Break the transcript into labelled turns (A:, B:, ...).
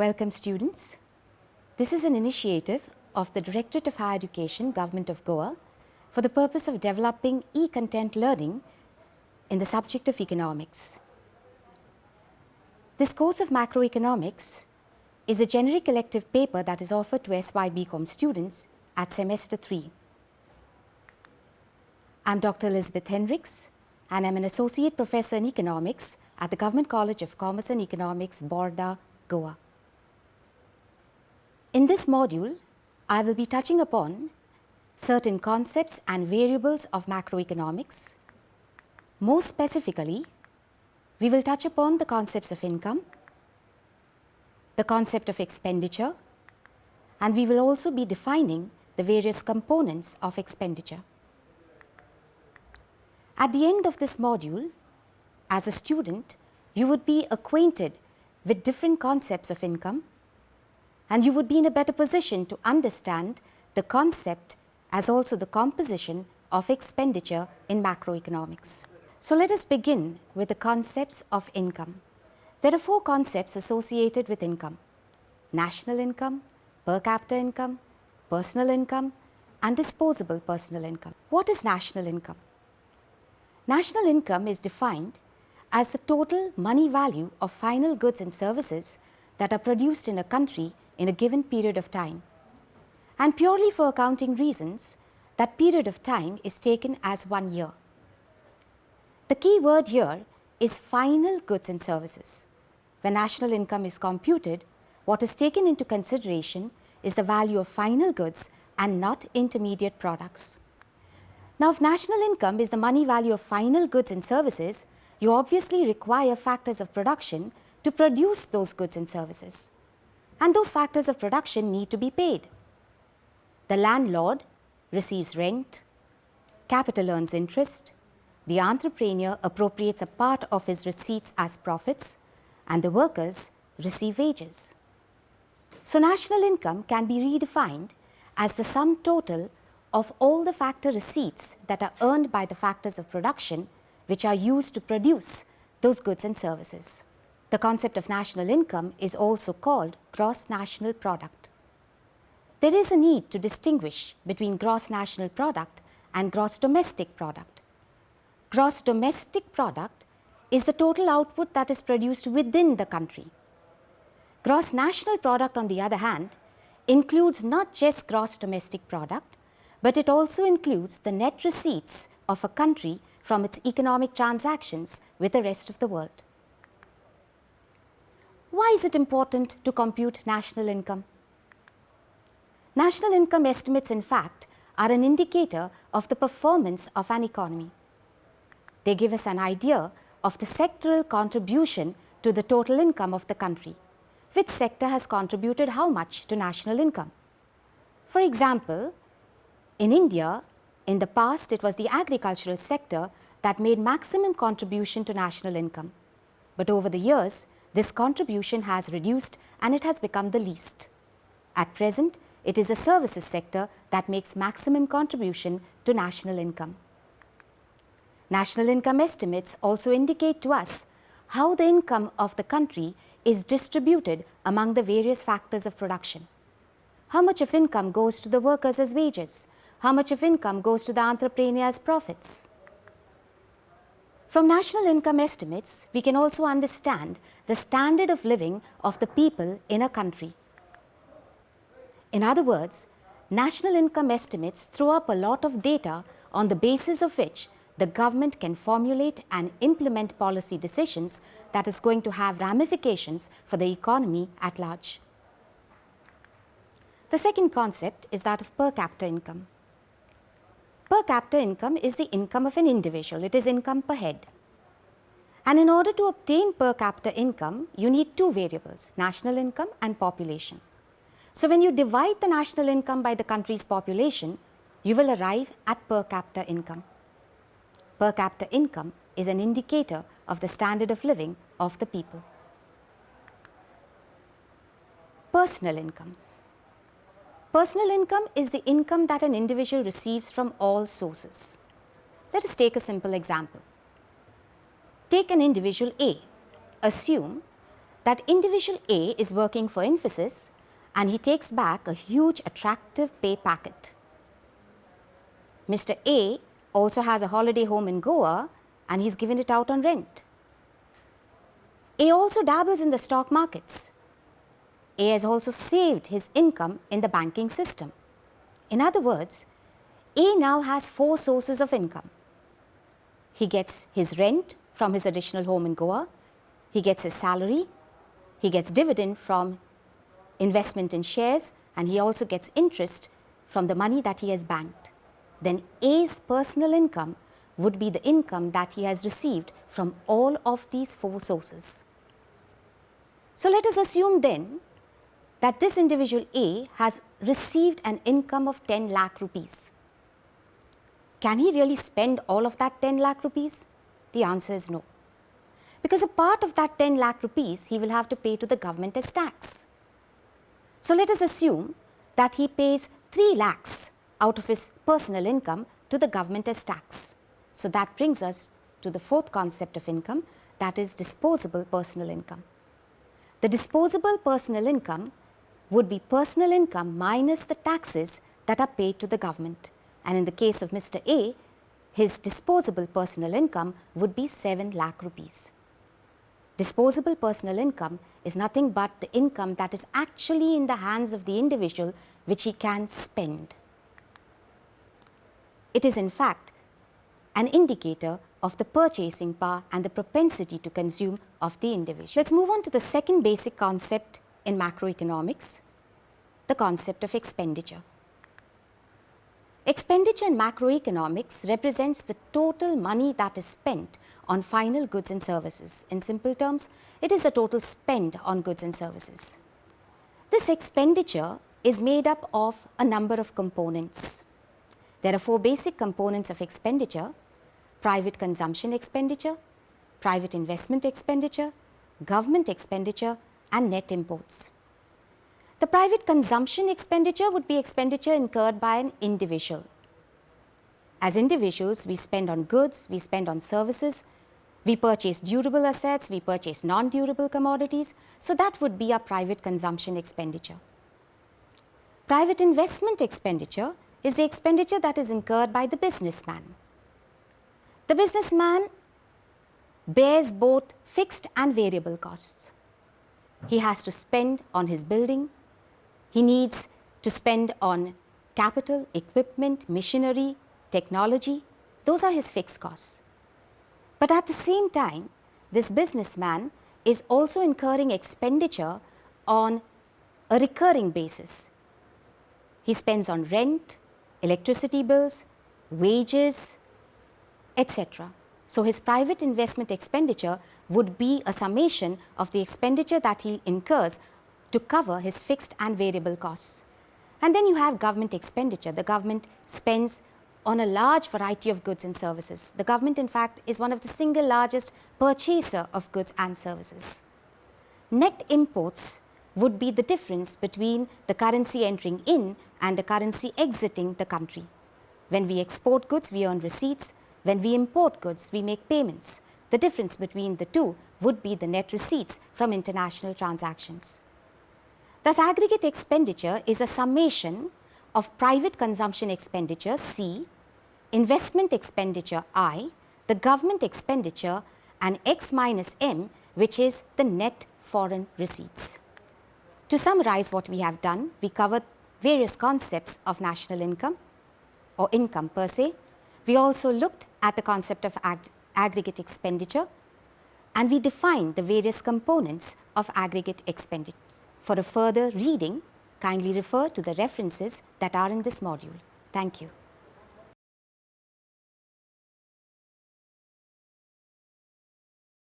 A: Welcome students. This is an initiative of the Directorate of Higher Education, Government of Goa, for the purpose of developing e-content learning in the subject of economics. This course of macroeconomics is a generic elective paper that is offered to SY-BCom students at semester 3. I'm Dr. Elizabeth Hendricks and I'm an Associate Professor in Economics at the Government College of Commerce and Economics, Borda, Goa. In this module, I will be touching upon certain concepts and variables of macroeconomics. More specifically, we will touch upon the concepts of income, the concept of expenditure, and we will also be defining the various components of expenditure. At the end of this module, as a student, you would be acquainted with different concepts of income, and you would be in a better position to understand the concept as also the composition of expenditure in macroeconomics. So let us begin with the concepts of income. There are 4 concepts associated with income: national income, per capita income, personal income, and disposable personal income. What is national income? National income is defined as the total money value of final goods and services that are produced in a country in a given period of time. And purely for accounting reasons, that period of time is taken as 1 year. The key word here is final goods and services. When national income is computed, what is taken into consideration is the value of final goods and not intermediate products. Now, if national income is the money value of final goods and services, you obviously require factors of production to produce those goods and services. And those factors of production need to be paid. The landlord receives rent, capital earns interest, the entrepreneur appropriates a part of his receipts as profits, and the workers receive wages. So national income can be redefined as the sum total of all the factor receipts that are earned by the factors of production which are used to produce those goods and services. The concept of national income is also called gross national product. There is a need to distinguish between gross national product and gross domestic product. Gross domestic product is the total output that is produced within the country. Gross national product, on the other hand, includes not just gross domestic product, but it also includes the net receipts of a country from its economic transactions with the rest of the world. Why is it important to compute national income? National income estimates, in fact, are an indicator of the performance of an economy. They give us an idea of the sectoral contribution to the total income of the country. Which sector has contributed how much to national income? For example, in India, in the past, it was the agricultural sector that made maximum contribution to national income. But over the years, this contribution has reduced and it has become the least. At present, it is the services sector that makes maximum contribution to national income. National income estimates also indicate to us how the income of the country is distributed among the various factors of production. How much of income goes to the workers as wages? How much of income goes to the entrepreneur as profits? From national income estimates, we can also understand the standard of living of the people in a country. In other words, national income estimates throw up a lot of data on the basis of which the government can formulate and implement policy decisions that is going to have ramifications for the economy at large. The second concept is that of per capita income. Per capita income is the income of an individual. It is income per head. And in order to obtain per capita income, you need 2 variables, national income and population. So when you divide the national income by the country's population, you will arrive at per capita income. Per capita income is an indicator of the standard of living of the people. Personal income. Personal income is the income that an individual receives from all sources. Let us take a simple example. Take an individual A. Assume that individual A is working for Infosys and he takes back a huge attractive pay packet. Mr. A also has a holiday home in Goa and he's given it out on rent. A also dabbles in the stock markets. A has also saved his income in the banking system. In other words, A now has 4 sources of income. He gets his rent from his additional home in Goa, he gets his salary, he gets dividend from investment in shares, and he also gets interest from the money that he has banked. Then A's personal income would be the income that he has received from all of these 4 sources. So let us assume then that this individual A has received an income of 10 lakh rupees. Can he really spend all of that 10 lakh rupees? The answer is no. Because a part of that 10 lakh rupees he will have to pay to the government as tax. So let us assume that he pays 3 lakhs out of his personal income to the government as tax. So that brings us to the 4th concept of income, that is disposable personal income. The disposable personal income would be personal income minus the taxes that are paid to the government. And in the case of Mr. A, his disposable personal income would be 7 lakh rupees. Disposable personal income is nothing but the income that is actually in the hands of the individual which he can spend. It is in fact an indicator of the purchasing power and the propensity to consume of the individual. Let's move on to the second basic concept in macroeconomics, the concept of expenditure. Expenditure in macroeconomics represents the total money that is spent on final goods and services. In simple terms, it is the total spend on goods and services. This expenditure is made up of a number of components. There are 4 basic components of expenditure: private consumption expenditure, private investment expenditure, government expenditure, and net imports. The private consumption expenditure would be expenditure incurred by an individual. As individuals, we spend on goods, we spend on services, we purchase durable assets, we purchase non-durable commodities, so that would be our private consumption expenditure. Private investment expenditure is the expenditure that is incurred by the businessman. The businessman bears both fixed and variable costs. He has to spend on his building, he needs to spend on capital, equipment, machinery, technology. Those are his fixed costs. But at the same time, this businessman is also incurring expenditure on a recurring basis. He spends on rent, electricity bills, wages, etc. So his private investment expenditure would be a summation of the expenditure that he incurs to cover his fixed and variable costs. And then you have government expenditure. The government spends on a large variety of goods and services. The government, in fact, is one of the single largest purchaser of goods and services. Net imports would be the difference between the currency entering in and the currency exiting the country. When we export goods, we earn receipts. When we import goods, we make payments. The difference between the two would be the net receipts from international transactions. Thus, aggregate expenditure is a summation of private consumption expenditure C, investment expenditure I, the government expenditure, and X minus M, which is the net foreign receipts. To summarize what we have done, we covered various concepts of national income or income per se. We also looked at the concept of aggregate expenditure, and we defined the various components of aggregate expenditure. For a further reading, kindly refer to the references that are in this module. Thank you.